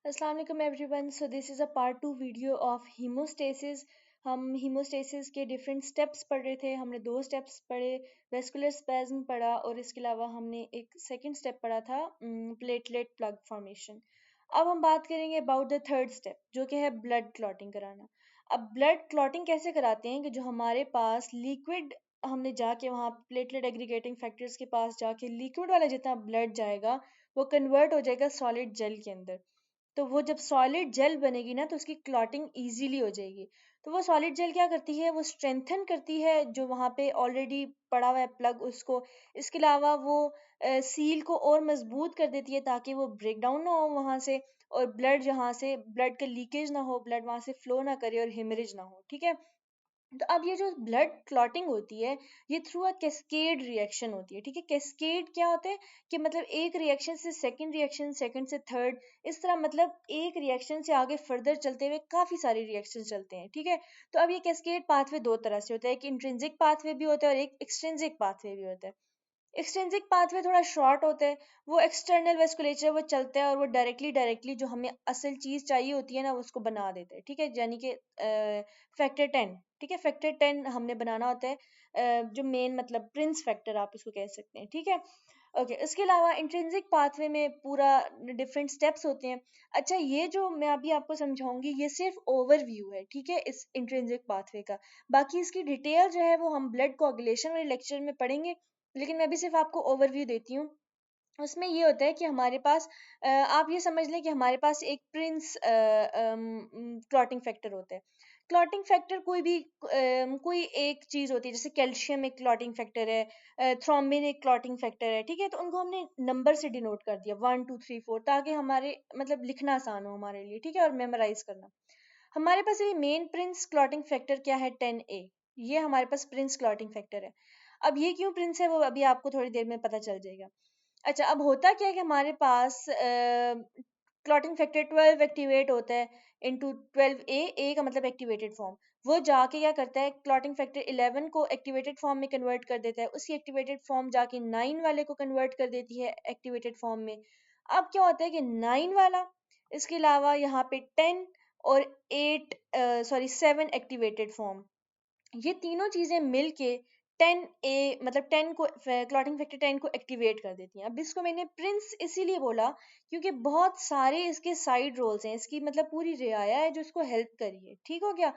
अस्सलाम वालेकुम everyone. So this is a part two video of haemostasis. हम haemostasis के डिफरेंट स्टेप्स पढ़ रहे थे। हमने दो स्टेप्स पढ़े, वेस्कुलर स्पैज्म पढ़ा और इसके अलावा हमने एक सेकंड स्टेप पढ़ा था, प्लेटलेट प्लग फॉर्मेशन। अब हम बात करेंगे अबाउट द थर्ड स्टेप, जो कि है ब्लड क्लॉटिंग कराना। अब ब्लड क्लॉटिंग कैसे कराते हैं कि जो हमारे पास लिक्विड, हमने जाके वहाँ प्लेटलेट एग्रीगेटिंग फैक्टर्स के पास जाके लिक्विड वाला जितना ब्लड जाएगा वो कन्वर्ट हो जाएगा सॉलिड जेल के अंदर। तो वो जब सॉलिड जेल बनेगी ना तो उसकी क्लॉटिंग इजीली हो जाएगी। तो वो सॉलिड जेल क्या करती है, वो स्ट्रेंथन करती है जो वहाँ पे ऑलरेडी पड़ा हुआ है प्लग उसको। इसके अलावा वो सील को और मजबूत कर देती है ताकि वो ब्रेक डाउन ना हो वहाँ से, और ब्लड जहाँ से ब्लड का लीकेज ना हो, ब्लड वहाँ से फ्लो ना करे और हेमरेज ना हो। ठीक है। तो अब ये जो ब्लड क्लॉटिंग होती है ये थ्रू अ कैस्केड रिएक्शन होती है। ठीक है, कैस्केड क्या होता है कि मतलब एक रिएक्शन से सेकंड रिएक्शन, सेकंड से थर्ड, इस तरह मतलब एक रिएक्शन से आगे फर्दर चलते हुए काफी सारे रिएक्शन चलते हैं। ठीक है। तो अब ये कैस्केड पाथवे दो तरह से होता है, एक इंट्रिंसिक पाथवे भी होता है और एक एक्सट्रिंसिक पाथवे भी होता है। एक्सट्रिंसिक पाथवे थोड़ा शॉर्ट होता है, वो एक्सटर्नल वेस्कुलेचर वो चलता है और वो डायरेक्टली डायरेक्टली जो हमें असल चीज चाहिए होती है ना उसको बना देता है। ठीक है, यानी कि फैक्टर 10। ठीक है, फैक्टर 10 हमने बनाना होता है, जो मेन मतलब प्रिंस फैक्टर आप इसको कह सकते हैं। ठीक है। ओके, इसके अलावा इंट्रिंसिक पाथवे में पूरा डिफरेंट स्टेप्स होते हैं। अच्छा, ये जो मैं अभी आपको समझाऊंगी ये सिर्फ ओवरव्यू है। ठीक है, इस इंट्रिंसिक पाथवे का बाकी इसकी डिटेल जो है वो हम ब्लड कोagulation वाले लेक्चर में पढ़ेंगे, लेकिन मैं भी सिर्फ आपको ओवरव्यू देती हूँ। उसमें ये होता है कि हमारे पास आप ये समझ लें कि हमारे पास एक प्रिंस क्लॉटिंग फैक्टर होता है। क्लॉटिंग फैक्टर कोई भी कोई एक चीज होती है, जैसे कैल्शियम एक क्लॉटिंग फैक्टर है, थ्रोम्बिन एक क्लॉटिंग फैक्टर है। ठीक है, तो उनको हमने नंबर से डिनोट कर दिया 1 2 3 4, ताकि हमारे मतलब लिखना आसान हो हमारे लिए। ठीक है, और मेमोराइज करना। हमारे पास ये मेन प्रिंस क्लॉटिंग फैक्टर क्या है, 10A। ये हमारे पास प्रिंस क्लॉटिंग फैक्टर है। अब ये क्यों प्रिंस है वो अभी आपको थोड़ी देर में पता चल जाएगा। अच्छा, अब होता क्या है कि हमारे पास क्लॉटिंग फैक्टर 12 एक्टिवेट होता है इनटू 12A। ए का मतलब एक्टिवेटेड फॉर्म। वो जाके क्या करता है, क्लॉटिंग फैक्टर 11 को एक्टिवेटेड फॉर्म में कन्वर्ट कर देता है, उसी एक्टिवेटेड फॉर्म जाके 9 वाले को कन्वर्ट कर देती है एक्टिवेटेड फॉर्म में। अब क्या होता है कि 9 वाला, इसके अलावा यहाँ पे 10 और 8 सॉरी 7 एक्टिवेटेड फॉर्म, ये तीनों चीजें मिलके 10A मतलब 10 को, क्लॉटिंग फैक्टर 10 को एक्टिवेट कर देती हैं। अब इसको मैंने प्रिंस इसीलिए बोला क्योंकि बहुत सारे इसके साइड रोल्स हैं, इसकी मतलब पूरी रियाया है जो इसको हेल्प करी है। ठीक हो गया।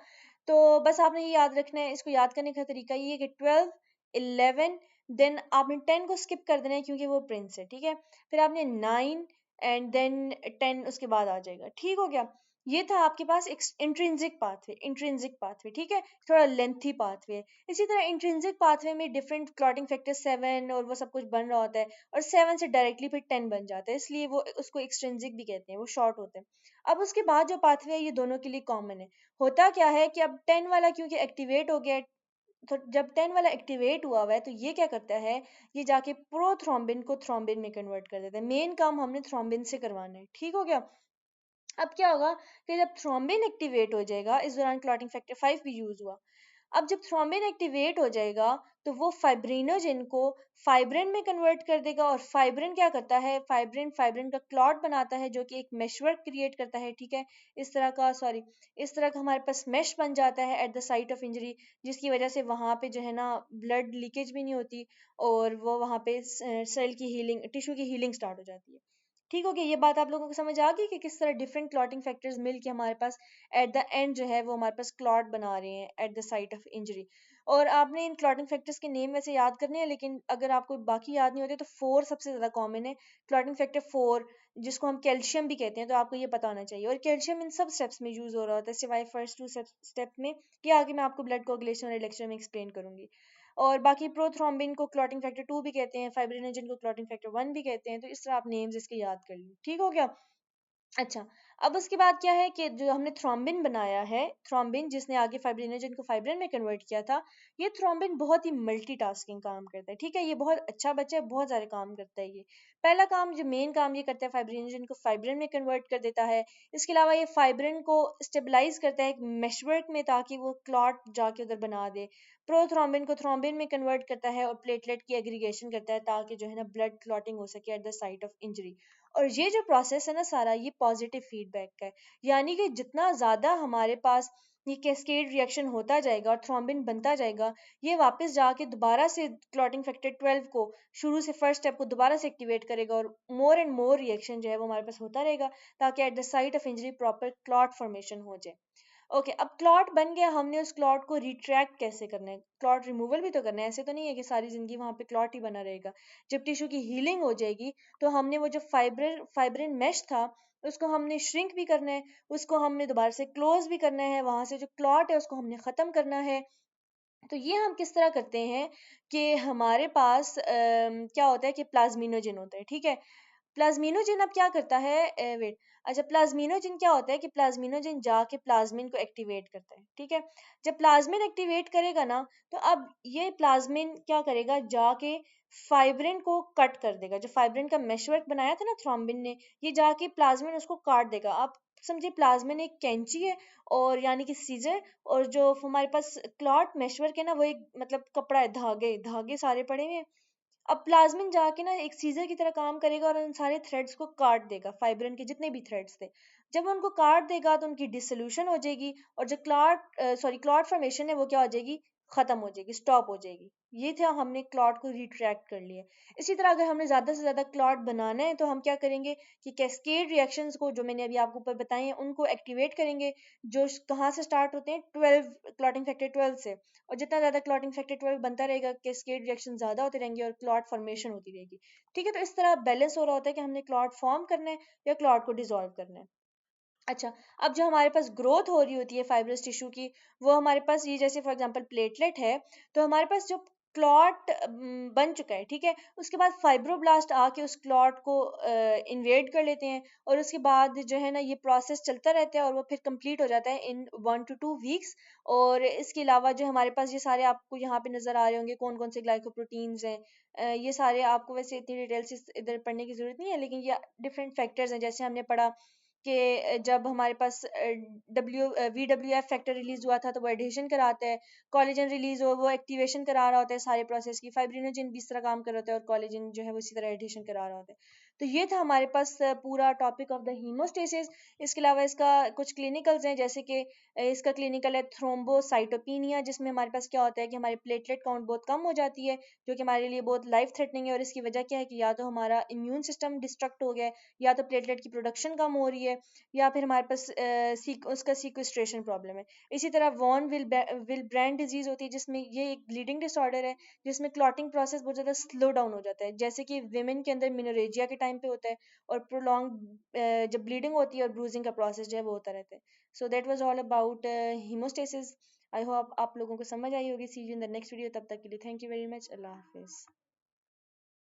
तो बस आपने ये याद रखना है, इसको याद करने का तरीका ये है कि 12 11 देन आपने 10 को स्किप कर देना है क्योंकि वो प्रिंस है। ठीक है, फिर आपने 9 एंड देन 10 उसके बाद आ जाएगा। ठीक हो गया। ये था आपके पास एक इंट्रिंसिक पाथवे। इंट्रिंसिक पाथवे ठीक है, थोड़ा लेंथी पाथवे। इसी तरह इंट्रिंसिक पाथवे में डिफरेंट क्लॉटिंग फैक्टर 7 और वो सब कुछ बन रहा होता है, और 7 से डायरेक्टली फिर 10 बन जाता है, इसलिए वो उसको एक्सट्रिंसिक भी कहते हैं, वो शॉर्ट होते हैं। अब उसके बाद जो पाथवे है ये दोनों के लिए कॉमन है। होता क्या है कि अब 10 वाला क्योंकि एक्टिवेट हो गया है, तो जब 10 वाला एक्टिवेट हुआ हुआ है तो ये क्या करता है, ये जाके प्रोथ्रोम्बिन को थ्रोम्बिन में कन्वर्ट कर देता है। मेन काम हमने थ्रोम्बिन से करवाना है। ठीक हो गया। अब क्या होगा कि जब थ्रोम्बिन एक्टिवेट हो जाएगा, इस दौरान क्लॉटिंग फैक्टर 5 भी यूज हुआ। अब जब थ्रोम्बिन एक्टिवेट हो जाएगा तो वो फाइब्रिनोजेन को फाइब्रिन में कन्वर्ट कर देगा, और फाइब्रिन क्या करता है, फाइब्रिन फाइब्रिन का क्लॉट बनाता है जो कि एक मेशवर्क क्रिएट करता है। ठीक है, इस तरह का हमारे पास मेश बन जाता है at the site of injury, जिसकी वजह से वहां पे जो है ना ब्लड लीकेज भी नहीं होती, और वो वहां पे सेल की हीलिंग, टिश्यू की हीलिंग स्टार्ट हो जाती है। ठीक हो गया, ये बात आप लोगों को समझ आ गई कि किस तरह डिफरेंट क्लॉटिंग फैक्टर्स मिल के हमारे पास एट द एंड जो है वो हमारे पास क्लॉट बना रहे हैं at the site of injury. और आपने इन क्लॉटिंग फैक्टर्स के नेम वैसे याद करने हैं, लेकिन अगर आपको बाकी याद नहीं होते तो 4 सबसे ज्यादा कॉमन है। क्लॉटिंग फैक्टर 4, जिसको हम कैल्शियम भी कहते हैं, तो आपको ये पता होना चाहिए। और कैल्शियम इन सब स्टेप्स में यूज हो रहा होता है सिवाय फर्स्ट 2 स्टेप में, ये आगे मैं आपको ब्लड कोagulation वाले लेक्चर में एक्सप्लेन करूंगी। और बाकी प्रोथ्रोम्बिन को क्लॉटिंग फैक्टर 2 भी कहते हैं, फाइब्रिनोजन को क्लॉटिंग फैक्टर 1 भी कहते हैं। तो इस तरह आप नेम्स इसके याद कर लीजिए। ठीक हो गया। अच्छा, अब उसके बाद क्या है कि जो हमने थ्रोम्बिन बनाया है, थ्रोम्बिन जिसने आगे फाइब्रिनोजन को फाइब्रिन में कन्वर्ट किया था, ये थ्रोम्बिन बहुत ही मल्टीटास्किंग काम करता है। ठीक है, ये बहुत अच्छा बच्चा है, बहुत सारे काम करता है ये। पहला काम, जो मेन काम ये करता है, फाइब्रिनोजन को फाइब्रिन में कन्वर्ट कर देता है। इसके अलावा ये फाइब्रिन को स्टेबलाइज करता है एक मेशवर्क में, ताकि वो क्लॉट जाके उधर बना दे। प्रोथ्रोम्बिन को थ्रोम्बिन में कन्वर्ट करता है और प्लेटलेट की एग्रीगेशन करता है ताकि जो है ना ब्लड क्लॉटिंग हो सके at the site of injury. और ये जो प्रोसेस है ना सारा, ये पॉजिटिव फीडबैक का है, यानी कि जितना ज़्यादा हमारे पास ये कैस्केड रिएक्शन होता जाएगा और थ्रोम्बिन बनता जाएगा, ये वापस जाके दोबारा से क्लॉटिंग फैक्टर 12 को शुरू से फर्स्ट स्टेप को दोबारा से एक्टिवेट करेगा और मोर एंड मोर रिएक्शन जो है वो हमारे पास होता रहेगा, ताकि at the site of injury proper clot formation हो जाए। ओके, अब क्लॉट बन गया, हमने उस क्लॉट को रिट्रैक्ट कैसे करना है, क्लॉट रिमूवल भी तो करना है, ऐसे तो नहीं है कि सारी जिंदगी वहां पे क्लॉट ही बना रहेगा। जब टिश्यू की हीलिंग हो जाएगी तो हमने वो जो फाइब्रिन मेश था उसको हमने श्रिंक भी करना है, उसको हमने दोबारा से क्लोज भी करना है, वहां से जो क्लॉट है उसको हमने खत्म करना है। तो ये हम किस तरह करते हैं कि हमारे पास क्या होता है कि प्लाज्मिनोजेन होता है, ठीक है। प्लाज्मिनोजेन अब क्या करता है, वेट, अच्छा, प्लाज्मिनोजेन क्या होता है कि प्लाज्मिनोजेन जाके प्लाज्मिन को एक्टिवेट करता है, ठीक है। जब प्लाज्मिन एक्टिवेट करेगा ना, तो अब ये प्लाज्मिन क्या करेगा, जाके फाइब्रिन को कट कर देगा, जो फाइब्रिन का मेशवर्क बनाया था ना थ्रोम्बिन ने, ये जाके प्लाज्मिन उसको काट देगा। आप समझिए प्लाज्मिन एक कैंची है, और यानी कि सीजर, और जो हमारे पास क्लॉट मेशवर्क है ना वो एक मतलब कपड़ा है, धागे धागे सारे पड़े हुए हैं। अब प्लाज्मिन जाके ना एक सीजर की तरह काम करेगा और उन सारे थ्रेड्स को काट देगा, फाइब्रिन के जितने भी थ्रेड्स थे। जब उनको काट देगा तो उनकी डिसोल्यूशन हो जाएगी, और जो क्लॉट फॉर्मेशन है वो क्या हो जाएगी, खत्म हो जाएगी, स्टॉप हो जाएगी। ये था, हमने क्लॉट को रिट्रैक्ट कर लिया। इसी तरह अगर हमने ज्यादा से ज्यादा क्लॉट बनाना है तो हम क्या करेंगे कि कैस्केड रिएक्शंस को जो मैंने अभी आपको ऊपर बताए हैं उनको एक्टिवेट करेंगे, जो कहाँ से स्टार्ट होते हैं, 12, क्लॉटिंग फैक्टर 12 से। और जितना ज्यादा क्लॉटिंग फैक्टर 12 बनता रहेगा, कैस्केड रिएक्शन ज्यादा होते रहेंगे और क्लॉट फॉर्मेशन होती रहेगी, ठीक है। तो इस तरह बैलेंस हो रहा होता है कि हमने क्लॉट फॉर्म करना है या क्लॉट को डिसॉल्व करना है। अच्छा, अब जो हमारे पास ग्रोथ हो रही होती है फाइब्रस टिश्यू की, वो हमारे पास ये जैसे फॉर एग्जांपल प्लेटलेट है, तो हमारे पास जो क्लॉट बन चुका है, ठीक है, उसके बाद फाइब्रोब्लास्ट आके उस क्लॉट को इन्वेड कर लेते हैं, और उसके बाद जो है ना ये प्रोसेस चलता रहता है और वो फिर कंप्लीट हो जाता है इन 1 to 2 वीक्स। और इसके अलावा जो हमारे पास ये सारे आपको यहाँ पे नजर आ रहे होंगे कौन कौन से ग्लाइकोप्रोटीन्स हैं, ये सारे आपको वैसे इतनी डिटेल से इधर पढ़ने की जरूरत नहीं है, लेकिन ये डिफरेंट फैक्टर्स हैं। जैसे हमने पढ़ा कि जब हमारे पास VWF फैक्टर रिलीज हुआ था तो वो एडिशन कराता है, कोलेजन रिलीज हो वो एक्टिवेशन करा रहा होता है सारे प्रोसेस की, फाइब्रिनोजन भी इस तरह काम कर रहा होता है और कोलेजन जो है वो इसी तरह एडिशन करा रहा होता है। तो ये था हमारे पास पूरा टॉपिक ऑफ द हीमोस्टेसिस। इसके अलावा इसका कुछ क्लिनिकल्स हैं, जैसे कि इसका क्लिनिकल है थ्रोम्बोसाइटोपिनिया, जिसमें हमारे पास क्या होता है कि हमारी प्लेटलेट काउंट बहुत कम हो जाती है, जो कि हमारे लिए बहुत लाइफ थ्रेटनिंग है। और इसकी वजह क्या है कि या तो हमारा इम्यून सिस्टम डिस्ट्रक्ट हो गया है, या तो प्लेटलेट की प्रोडक्शन कम हो रही है, या फिर हमारे पास उसका सीक्वेस्ट्रेशन प्रॉब्लम है। इसी तरह वॉन विल ब्रैंड डिजीज होती है, जिसमें ये एक ब्लीडिंग डिसऑर्डर है, जिसमें क्लॉटिंग प्रोसेस बहुत ज़्यादा स्लो डाउन हो जाता है, जैसे कि विमेन के अंदर मिनोरेजिया के टाइम पे होता है, और प्रोलॉन्ग जब ब्लीडिंग होती है और ब्रूजिंग का प्रोसेस जो है वो होता रहता है। So that was all about homeostasis. I hope आप लोगों को समझ आई होगी। See you in the next video, तब तक के लिए थैंक यू वेरी मच, अल्लाह हाफिज़।